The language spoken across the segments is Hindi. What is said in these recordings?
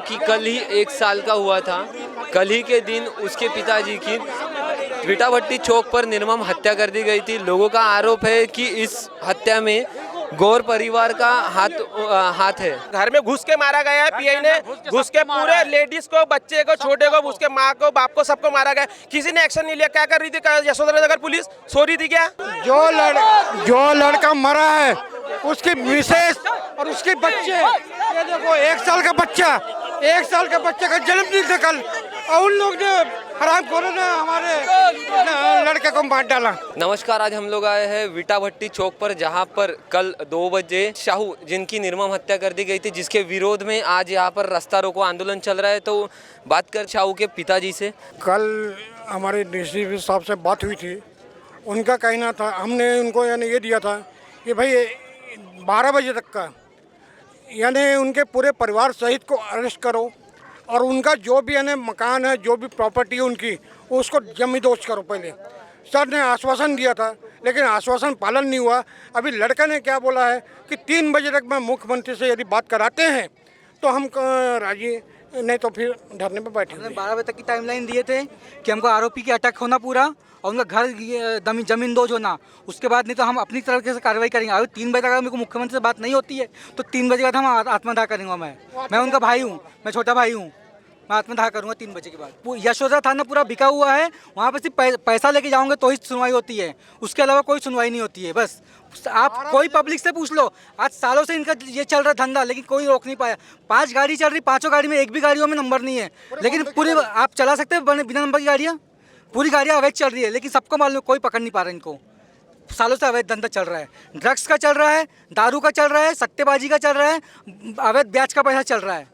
कि कल ही 1 साल का हुआ था। कल ही के दिन उसके पिताजी की विटाभट्टी चौक पर निर्मम हत्या कर दी गई थी। लोगों का आरोप है कि इस हत्या में गौर परिवार का हाथ है। घर में घुस के मारा गया है। पीआई ने घुस के पूरे लेडीज को, बच्चे को, छोटे को, उसके माँ को, बाप को, सबको मारा गया। किसी ने एक्शन नहीं लिया। क्या कर रही थी यशोधरा नगर पुलिस? सो रही थी क्या? जो लड़का मरा है उसकी मिसेस और उसके बच्चे, ये देखो 1 साल का बच्चे का जन्मदिन था कल, और उन लोग ने हरामखोरों ने हमारे लड़के को मार डाला। नमस्कार, आज हम लोग आए हैं विटाभट्टी चौक पर, जहां पर कल 2 बजे शाहू जिनकी निर्मम हत्या कर दी गई थी, जिसके विरोध में आज यहां पर रास्ता रोको आंदोलन चल रहा है। तो बात कर शाहू के पिताजी से। कल हमारे डीसीपी साहब से बात हुई थी। उनका कहना था, हमने उनको यानी ये दिया था कि भाई 12 बजे तक का यानी उनके पूरे परिवार सहित को अरेस्ट करो, और उनका जो भी यानी मकान है, जो भी प्रॉपर्टी है उनकी, उसको जमींदोज करो। पहले सर ने आश्वासन दिया था, लेकिन आश्वासन पालन नहीं हुआ। अभी लड़का ने क्या बोला है कि 3 बजे तक मैं मुख्यमंत्री से यदि बात कराते हैं तो हम राजी, नहीं तो फिर धरने पर बैठे। 12 बजे तक की टाइमलाइन दिए थे कि हमको आरोपी की अटक होना पूरा और उनका घर जमींदोज होना, उसके बाद नहीं तो हम अपनी तरफ से कार्रवाई करेंगे। अगर 3 बजे तक अगर मेरे को मुख्यमंत्री से बात नहीं होती है तो 3 बजे के बाद हम आत्मदाह करेंगे। मैं उनका भाई हूँ, मैं छोटा भाई हूँ, मैं आत्मदाह करूँगा 3 बजे के बाद। यशोधरा थाना पूरा बिका हुआ है, वहाँ पर सिर्फ पैसा लेके जाओगे तो ही सुनवाई होती है, उसके अलावा कोई सुनवाई नहीं होती है। बस आप कोई पब्लिक से पूछ लो, आज सालों से इनका ये चल रहा धंधा, लेकिन कोई रोक नहीं पाया। 5 गाड़ी चल रही, 5 गाड़ी में एक भी गाड़ियों में नंबर नहीं है, लेकिन पूरी आप चला सकते हैं बिना नंबर की गाड़ियाँ। पूरी गाड़ियाँ अवैध चल रही है, लेकिन सबको मालूम, कोई पकड़ नहीं पा रहा इनको। सालों से अवैध धंधा चल रहा है, ड्रग्स का चल रहा है, दारू का चल रहा है, सट्टेबाजी का चल रहा है, अवैध ब्याज का पैसा चल रहा है।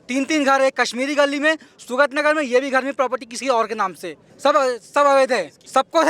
3 घर है, कश्मीरी गली में, सुगत नगर में, ये भी घर में प्रॉपर्टी किसी और के नाम से, सब अवैध है। सबको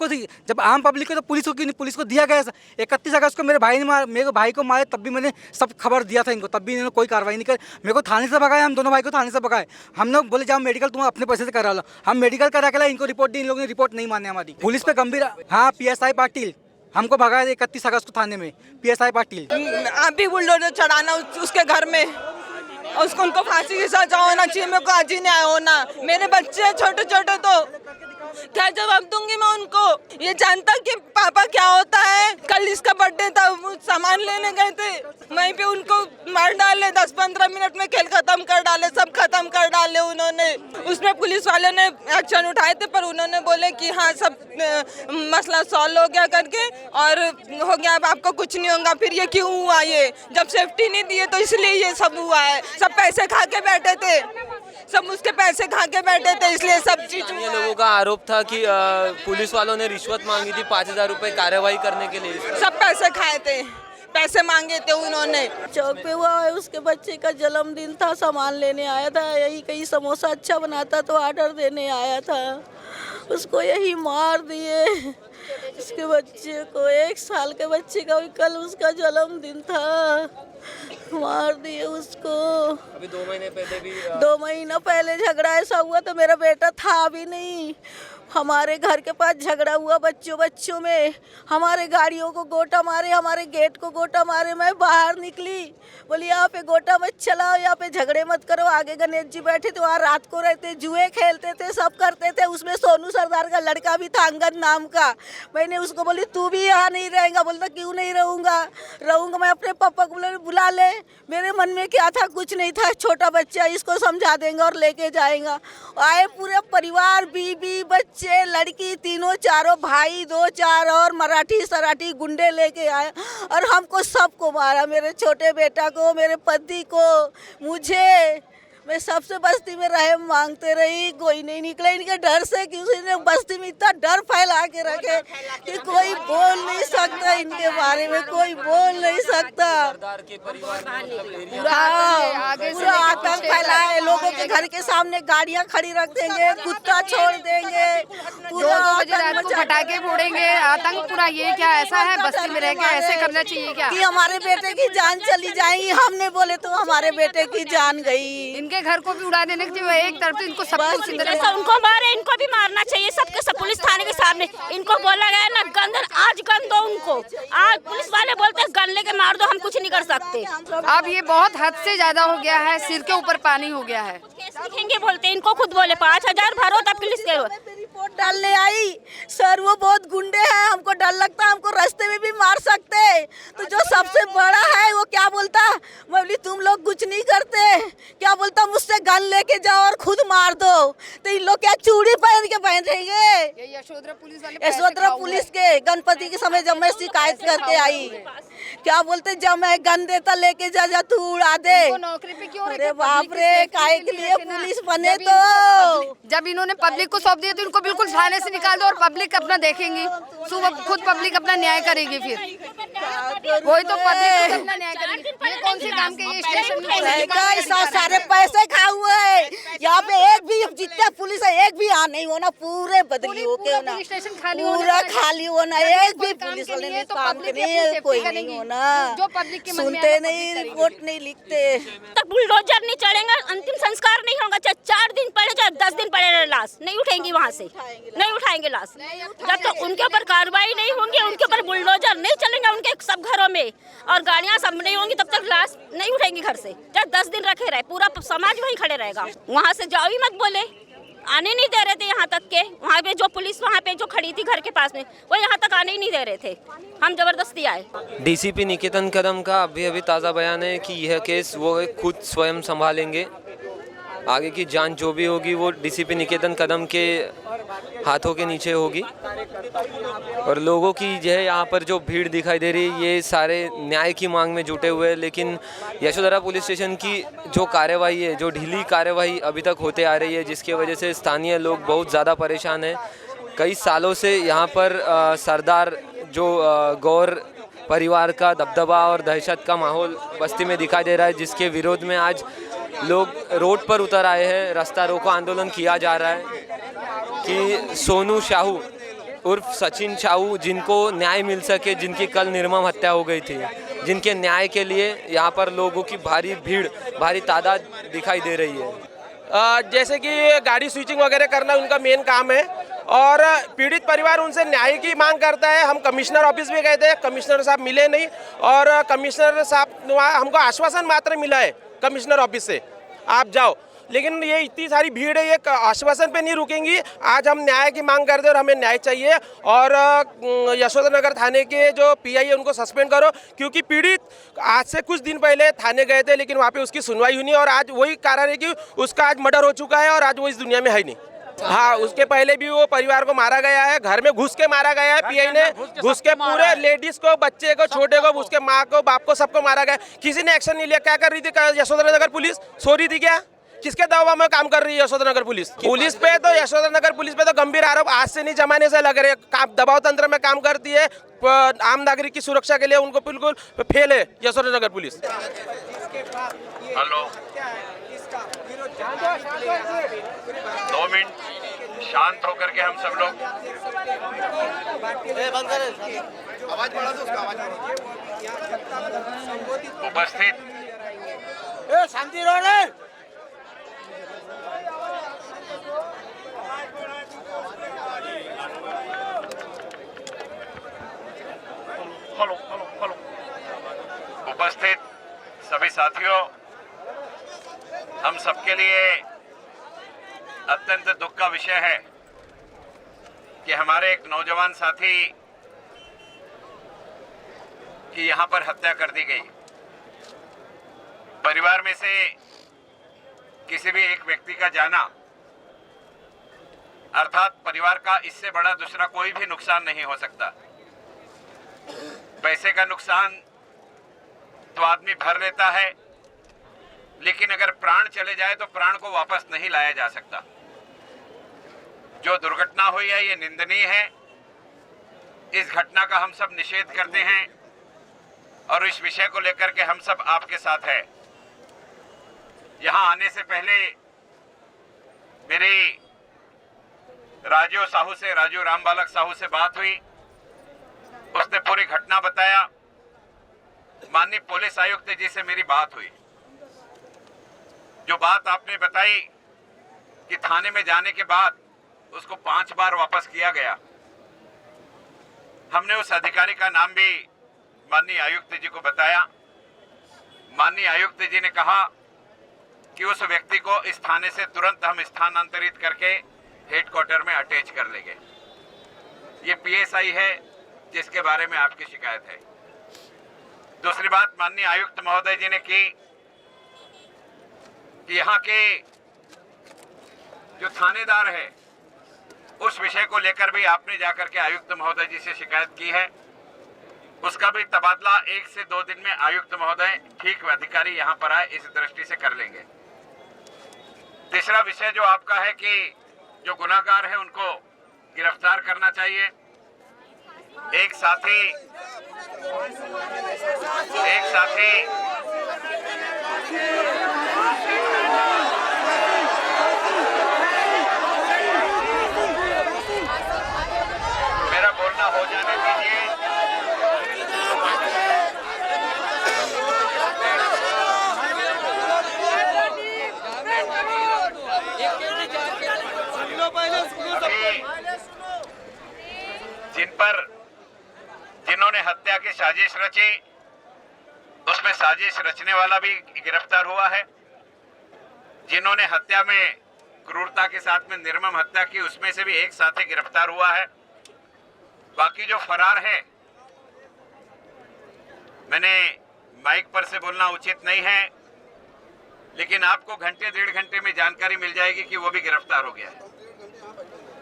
सही। जब आम पब्लिक को तो पुलिस को दिया गया। 31 अगस्त को मेरे भाई को मारे, तब भी मैंने सब खबर दिया था इनको, तब भी इन्होंने कोई कार्रवाई नहीं करी। मेरे को थाने से भगाया, हम दोनों भाई को थाने से भगाए। हम लोग बोले जाओ मेडिकल तुम अपने पैसे से करा लो, हम मेडिकल करा के लाए, इनको रिपोर्ट दी, इन लोगों ने रिपोर्ट नहीं माने हमारी। पुलिस पे गंभीर, हाँ PSI पाटिल हमको भगाया 31 अगस्त को थाने में, PSI पाटिल। आप भी बुलडोजर चढ़ाना उसके घर में, उसको उनको फांसी की सजा होना चाहिए। मेरे को आज ही न्याय होना। मेरे बच्चे छोटे छोटे, तो क्या जवाब दूंगी मैं उनको? ये जानता कि पापा क्या होता है। कल इसका बर्थडे था, सामान लेने गए थे, वहीं पे उनको मार डाले। 10-15 मिनट में खेल खत्म कर डाले, सब खत्म कर डाले उन्होंने। उसमें पुलिस वाले ने एक्शन उठाए थे, पर उन्होंने बोले कि हाँ सब मसला सॉल्व हो गया करके, और हो गया, अब आपको कुछ नहीं होगा। फिर ये क्यों हुआ? ये जब सेफ्टी नहीं दी है तो इसलिए ये सब हुआ है। सब पैसे खा के बैठे थे, सब उसके पैसे खा के बैठे थे, इसलिए सब चीज। ये लोगों का आरोप था कि पुलिस वालों ने रिश्वत मांगी थी 5000 रुपए कार्रवाई करने के लिए। सब पैसे खाए थे, पैसे मांगे थे उन्होंने। चौक पे हुआ है, उसके बच्चे का जन्मदिन था, सामान लेने आया था, यही कहीं समोसा अच्छा बनाता तो ऑर्डर देने आया था, उसको यही मार दिए। उसके बच्चे को, 1 साल के बच्चे का, कल उसका जन्मदिन था, मार दिए उसको। अभी 2 महीने पहले भी 2 महीना पहले झगड़ा ऐसा हुआ तो मेरा बेटा था भी नहीं। हमारे घर के पास झगड़ा हुआ बच्चों में, हमारे गाड़ियों को गोटा मारे, हमारे गेट को गोटा मारे। मैं बाहर निकली, बोली यहाँ पे गोटा मत चलाओ, यहाँ पे झगड़े मत करो। आगे गणेश जी बैठे थे, वहाँ रात को रहते, जुए खेलते थे, सब करते थे। उसमें सोनू सरदार का लड़का भी था, अंगद नाम का। मैंने उसको बोली तू भी यहाँ नहीं रहेगा। बोलता क्यों नहीं रहूँगा? मैं अपने पापा को बुला ले। मेरे मन में क्या था? कुछ नहीं था, छोटा बच्चा, इसको समझा देंगे और लेके जाएगा। आए पूरे परिवार, बीबी, बच्चे, लड़की, तीनों चारों भाई, 2-4 और मराठी सराठी गुंडे लेके आए, और हमको सबको मारा। मेरे छोटे बेटा को, मेरे पति को, मुझे। मैं सबसे बस्ती में रहम मांगते रही, कोई नहीं निकला इनके डर से। किसी ने बस्ती में इतना डर फैला के रखे कि कोई बोल नहीं सकता इनके बारे में, कोई बोल नहीं सकता। पूरा आतंक फैला है, लोगों के घर के सामने गाड़ियां खड़ी रख देंगे, कुत्ता छोड़ देंगे, पूरा 2 बजे रात को पटाखे फोड़ेंगे। आतंक पूरा, ये क्या ऐसा है बस्ती में रह के ऐसे करना चाहिए क्या? कि हमारे बेटे की जान चली जाएगी, हमने बोले तो हमारे बेटे की जान गई। इनके घर को भी उड़ा देने के लिए एक तरफ से इनको सब कुछ जैसा उनको मारे इनको भी मारना चाहिए। सबके सब पुलिस थाने के सामने इनको बोला गया ना गंदन, आज गन दो उनको। आज पुलिस वाले बोलते हैं गन लेके मार दो, हम कुछ नहीं कर सकते। अब ये बहुत हद से ज्यादा हो गया है। सिर के ऊपर पानी हो गया है। केस लिखेंगे बोलते हैं, इनको खुद बोले 5,000 भरो तब पुलिस के। मैं रिपोर्ट डालने आई सर, वो बहुत गुंडे हैं, हमको डर लगता है, हमको रास्ते में भी मार सकते। तो जो सबसे बड़ा है वो क्या बोलता, मैं बोली तुम लोग कुछ नहीं करते, क्या बोलता मुझसे गन लेके जाओ और खुद मार दो। तो इन लोग क्या चूड़ी पहन के पहन रहेंगे? यशोधरा पुलिस वाले यशोधरा पुलिस के गणपति के समय जब मैं शिकायत करके आई, क्या बोलते जब मैं गन देता लेके जा तू उड़ा दे। नौकरी पे क्यों? अरे बाप रे, काहे के लिए पुलिस बने? तो जब इन्होंने पब्लिक को सौंप दिया तो इनको बिल्कुल थाने से निकाल दो और पब्लिक अपना देखेंगी, सुबह खुद पब्लिक अपना न्याय करेगी। फिर वही तो पब्लिक अपना न्याय करेगी। ये कौन से काम के ये स्टेशन में सारे पैसे खा हुए है यहाँ पे, एक भी जितने पुलिस है एक भी यहाँ नहीं होना, पूरे बदली होके होना, स्टेशन खाली पूरा खाली होना, एक भी पुलिस वाले नहीं काम के नहीं, कोई नहीं होना, जो पब्लिक के मन में सुनते नहीं, रिपोर्ट नहीं लिखते। तक बुलडोजर नहीं चढ़ेगा, अंतिम संस्कार नहीं होगा, चाहे 4 दिन पड़े चाहे 10 दिन पड़े, लाश नहीं उठेंगी वहाँ से, नहीं उठाएंगे लाश। जब तक उनके ऊपर कार्रवाई नहीं होंगी, उनके ऊपर बुलडोजर नहीं चलेंगे उनके सब घरों में और गाड़ियाँ सब नहीं होंगी, तब तक लाश नहीं उठेंगी घर से। चाहे 10 दिन रखे रहे, पूरा समाज वहीं खड़े रहेगा। वहाँ से जाओ ही मत बोले, आने नहीं दे रहे थे यहाँ तक के। वहाँ पे जो पुलिस वहाँ पे जो खड़ी थी घर के पास में, वो यहाँ तक आने ही नहीं दे रहे थे, हम जबरदस्ती आए। डीसीपी निकेतन कदम का अभी ताज़ा बयान है कि यह केस वो खुद स्वयं संभालेंगे। आगे की जांच जो भी होगी वो डीसीपी निकेतन कदम के हाथों के नीचे होगी। और लोगों की जो है यहाँ पर जो भीड़ दिखाई दे रही है, ये सारे न्याय की मांग में जुटे हुए हैं। लेकिन यशोधरा पुलिस स्टेशन की जो कार्यवाही है, जो ढीली कार्यवाही अभी तक होते आ रही है, जिसकी वजह से स्थानीय लोग बहुत ज़्यादा परेशान हैं। कई सालों से यहाँ पर सरदार जो गौर परिवार का दबदबा और दहशत का माहौल बस्ती में दिखाई दे रहा है, जिसके विरोध में आज लोग रोड पर उतर आए हैं। रास्ता रोको आंदोलन किया जा रहा है कि सोनू साहू उर्फ सचिन साहू, जिनको न्याय मिल सके, जिनकी कल निर्मम हत्या हो गई थी, जिनके न्याय के लिए यहाँ पर लोगों की भारी भीड़, भारी तादाद दिखाई दे रही है। जैसे कि गाड़ी स्विचिंग वगैरह करना उनका मेन काम है और पीड़ित परिवार उनसे न्याय की मांग करता है। हम कमिश्नर ऑफिस भी गए थे, कमिश्नर साहब मिले नहीं और कमिश्नर साहब हमको आश्वासन मात्र मिला है कमिश्नर ऑफिस से, आप जाओ। लेकिन ये इतनी सारी भीड़ है, ये आश्वासन पे नहीं रुकेंगी। आज हम न्याय की मांग करते हैं और हमें न्याय चाहिए। और यशोधरा नगर थाने के जो पीआई है उनको सस्पेंड करो, क्योंकि पीड़ित आज से कुछ दिन पहले थाने गए थे, लेकिन वहाँ पे उसकी सुनवाई हुई नहीं और आज वही कारण है कि उसका आज मर्डर हो चुका है और आज वो इस दुनिया में है नहीं। हाँ, उसके पहले भी वो परिवार को मारा गया है, घर में घुस के मारा गया है। पीआई ने घुस के पूरे लेडीज को, बच्चे को, छोटे को, उसके माँ को, बाप को, सबको मारा गया। किसी ने एक्शन नहीं लिया। क्या कर रही थी यशोधरा नगर पुलिस? सो रही थी क्या? किसके दबाव में काम कर रही है यशोधरा नगर पुलिस? पुलिस पे तो, यशोधरा नगर पुलिस पे तो गंभीर आरोप आज से नहीं जमाने से लग रहे हैं। दबाव तंत्र में काम करती है, आम नागरिक की सुरक्षा के लिए उनको बिल्कुल फेल है यशोधरा नगर पुलिस। हेलो, 2 मिनट शांत होकर के हम सब लोग उपस्थित शांति रहो। उपस्थित सभी साथियों, हम सबके लिए अत्यंत दुख का विषय है कि हमारे एक नौजवान साथी की यहां पर हत्या कर दी गई। परिवार में से किसी भी एक व्यक्ति का जाना, अर्थात परिवार का इससे बड़ा दूसरा कोई भी नुकसान नहीं हो सकता। पैसे का नुकसान तो आदमी भर लेता है, लेकिन अगर प्राण चले जाए तो प्राण को वापस नहीं लाया जा सकता। जो दुर्घटना हुई है ये निंदनीय है। इस घटना का हम सब निषेध करते हैं और इस विषय को लेकर के हम सब आपके साथ हैं। यहाँ आने से पहले मेरी राजू रामबालक साहू से बात हुई। उसने पूरी घटना बताया। माननीय पुलिस आयुक्त जी से मेरी बात हुई। जो बात आपने बताई कि थाने में जाने के बाद उसको 5 बार वापस किया गया, हमने उस अधिकारी का नाम भी माननीय आयुक्त जी को बताया। माननीय आयुक्त जी ने कहा कि उस व्यक्ति को इस थाने से तुरंत हम स्थानांतरित करके हेडक्वार्टर में अटैच कर लेंगे। ये पीएसआई है जिसके बारे में आपकी शिकायत है। दूसरी बात माननीय आयुक्त महोदय जी ने की कि यहाँ के जो थानेदार है उस विषय को लेकर भी आपने जाकर के आयुक्त महोदय जी से शिकायत की है। उसका भी तबादला 1 से 2 दिन में आयुक्त महोदय ठीक अधिकारी यहाँ पर आए इस दृष्टि से कर लेंगे। तीसरा विषय जो आपका है कि जो गुनाहगार है उनको गिरफ्तार करना चाहिए। एक साथी मेरा बोलना हो जाने दीजिए। जिन्होंने हत्या की साजिश रची उसमें साजिश रचने वाला भी गिरफ्तार हुआ है। जिन्होंने हत्या में क्रूरता के साथ में निर्मम हत्या की उसमें से भी एक साथी गिरफ्तार हुआ है। बाकी जो फरार है, मैंने माइक पर से बोलना उचित नहीं है, लेकिन आपको घंटे 1.5 घंटे में जानकारी मिल जाएगी कि वो भी गिरफ्तार हो गया है।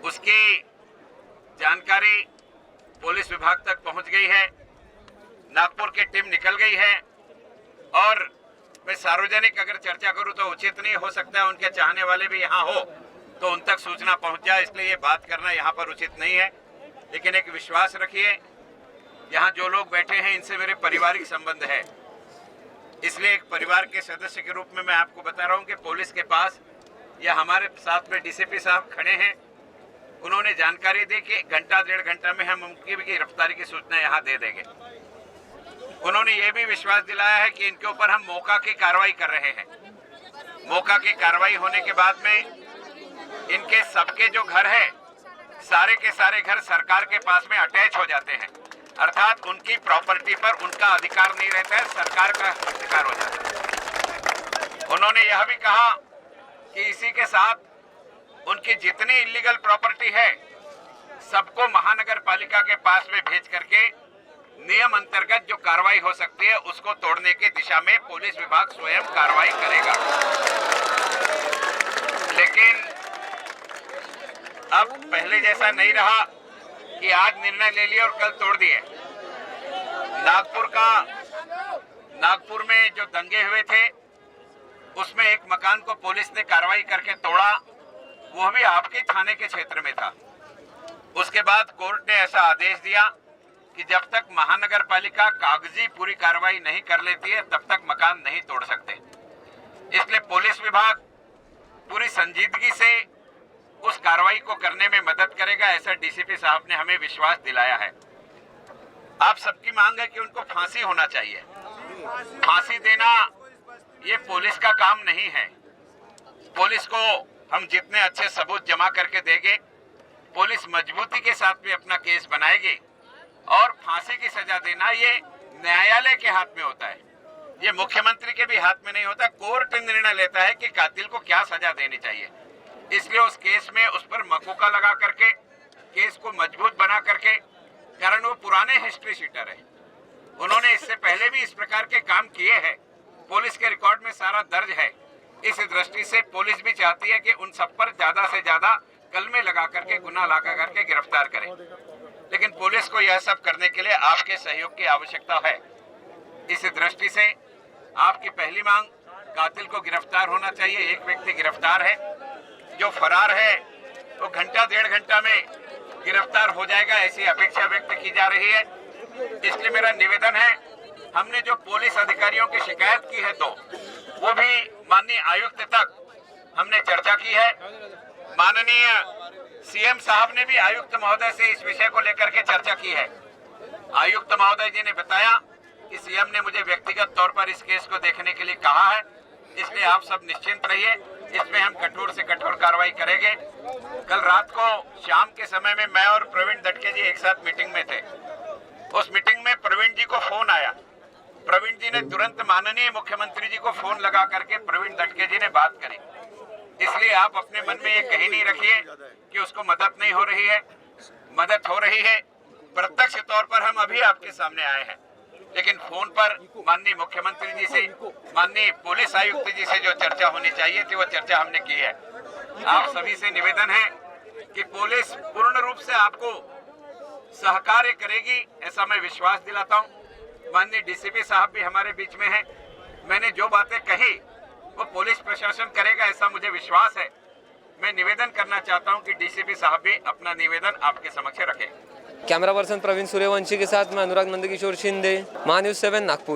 उसकी जानकारी पुलिस विभाग तक पहुंच गई है। नागपुर की टीम निकल गई है और मैं सार्वजनिक अगर चर्चा करूं तो उचित नहीं हो सकता है। उनके चाहने वाले भी यहाँ हो तो उन तक सूचना पहुंच जाए, इसलिए ये बात करना यहाँ पर उचित नहीं है। लेकिन एक विश्वास रखिए, यहाँ जो लोग बैठे हैं इनसे मेरे पारिवारिक संबंध है, इसलिए एक परिवार के सदस्य के रूप में मैं आपको बता रहा हूँ कि पुलिस के पास या हमारे साथ में डीसीपी साहब खड़े हैं, उन्होंने जानकारी दी कि घंटा 1.5 घंटा में हम उनकी भी गिरफ्तारी की सूचना यहाँ दे देंगे। उन्होंने ये भी विश्वास दिलाया है कि इनके ऊपर हम मौका की कार्रवाई कर रहे हैं। मौका की कार्रवाई होने के बाद में इनके सबके जो घर है, सारे के सारे घर सरकार के पास में अटैच हो जाते हैं, अर्थात उनकी प्रॉपर्टी पर उनका अधिकार नहीं रहता है, सरकार का अधिकार हो जाता है। उन्होंने यह भी कहा कि इसी के साथ उनकी जितनी इलीगल प्रॉपर्टी है सबको महानगर पालिका के पास में भेज करके नियम अंतर्गत जो कार्रवाई हो सकती है उसको तोड़ने की दिशा में पुलिस विभाग स्वयं कार्रवाई करेगा। लेकिन अब पहले जैसा नहीं रहा कि आज निर्णय ले लिया और कल तोड़ दिए। नागपुर में जो दंगे हुए थे उसमें एक मकान को पुलिस ने कार्रवाई करके तोड़ा, वो भी आपके थाने के क्षेत्र में था। उसके बाद कोर्ट ने ऐसा आदेश दिया कि जब तक महानगर पालिका कागजी पूरी कार्रवाई नहीं कर लेती है तब तक मकान नहीं तोड़ सकते। इसलिए पुलिस विभाग पूरी संजीदगी से उस कार्रवाई को करने में मदद करेगा, ऐसा डीसीपी साहब ने हमें विश्वास दिलाया है। आप सबकी मांग है कि उनको फांसी होना चाहिए। फांसी देना ये पुलिस का काम नहीं है। पुलिस को हम जितने अच्छे सबूत जमा करके देंगे, पुलिस मजबूती के साथ भी अपना केस बनाएगी और फांसी की सजा देना ये न्यायालय के हाथ में होता है, ये मुख्यमंत्री के भी हाथ में नहीं होता। कोर्ट निर्णय लेता है कि कातिल को क्या सजा देनी चाहिए। इसलिए उस केस में उस पर मकूका लगा करके केस को मजबूत बना करके, कारण वो पुराने हिस्ट्री शीटर है, उन्होंने इससे पहले भी इस प्रकार के काम किए हैं, पुलिस के रिकॉर्ड में सारा दर्ज है। इस दृष्टि से पुलिस भी चाहती है कि उन सब पर ज्यादा से ज्यादा कलमे लगा करके, गुनाह लगा करके गिरफ्तार करें। लेकिन पुलिस को यह सब करने के लिए आपके सहयोग की आवश्यकता है। इस दृष्टि से आपकी पहली मांग, कातिल को गिरफ्तार होना चाहिए। एक व्यक्ति गिरफ्तार है, जो फरार है वो घंटा 1.5 घंटा में गिरफ्तार हो जाएगा, ऐसी अपेक्षा व्यक्त की जा रही है। इसलिए मेरा निवेदन है, हमने जो पुलिस अधिकारियों की शिकायत की है तो वो भी माननीय आयुक्त तक हमने चर्चा की है। माननीय सीएम साहब ने भी आयुक्त महोदय से इस विषय को लेकर के चर्चा की है। आयुक्त महोदय जी ने बताया कि सीएम ने मुझे व्यक्तिगत तौर पर इस केस को देखने के लिए कहा है, इसलिए आप सब निश्चिंत रहिए, इसमें हम कठोर से कठोर कार्रवाई करेंगे। कल रात को शाम के समय में मैं और प्रवीण दटके जी एक साथ मीटिंग में थे। उस मीटिंग में प्रवीण जी को फोन आया प्रवीण जी ने तुरंत माननीय मुख्यमंत्री जी को फोन लगा करके प्रवीण दटके जी ने बात करी। इसलिए आप अपने मन में ये कहीं नहीं रखिए कि उसको मदद नहीं हो रही है, मदद हो रही है। प्रत्यक्ष तौर पर हम अभी आपके सामने आए हैं, लेकिन फोन पर माननीय मुख्यमंत्री जी से, माननीय पुलिस आयुक्त जी से जो चर्चा होनी चाहिए थी वो चर्चा हमने की है। आप सभी से निवेदन है कि पुलिस पूर्ण रूप से आपको सहकार्य करेगी, ऐसा मैं विश्वास दिलाता हूं। माननीय डीसीपी साहब भी हमारे बीच में हैं। मैंने जो बातें कही वो पुलिस प्रशासन करेगा, ऐसा मुझे विश्वास है। मैं निवेदन करना चाहता हूं कि डीसीपी साहब भी अपना निवेदन आपके समक्ष रखें। कैमरा पर्सन प्रवीण सूर्यवंशी के साथ मैं अनुराग नंदकिशोर शिंदे, महान्यूज़ 7 नागपुर।